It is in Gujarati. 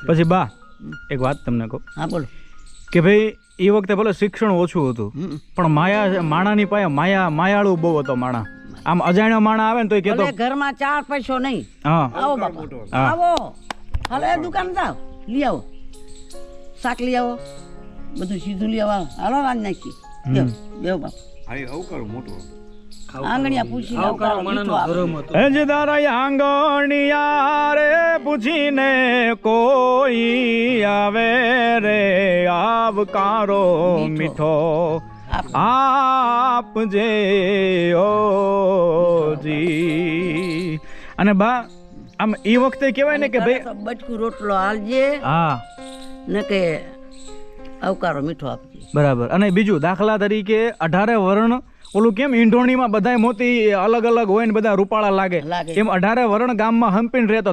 પછી બા એક વાત તમને કહું. હા બોલો. કે ભાઈ એ વખતે ભલે શિક્ષણ ઓછું હતું પણ માણાની પાસે માયાળું બહુ હતો માણા. આમ અજાણ્યો માણા આવે ને તો કેતો ઘરમાં 4 પૈસો નહીં. હા આવો બાપા આવો. હાલો એ દુકાન જાવ લઈ આવો શાક લઈ આવો બધું સીધું લઈ આવો. હાલો રાજ નાખી બેવ બાપ આંગણિયા પૂછી આંગણિયા રે પૂછીને કોઈ આવે રે આવકારો મીઠો આપજે ઓજી. અને બા આમ એ વખતે કહેવાય ને કે ભાઈ બટકું રોટલો હાલજે. હા ને કે આવકારો મીઠો આપજે. બરાબર. અને બીજું દાખલા તરીકે 18 વર્ણ ઓલું કેમ ઈંઢોણીમાં બધાય મોતી અલગ અલગ હોય ને બધા રૂપાળા લાગે એમ 18 વર્ણ ગામમાં હંપીને રહેતો.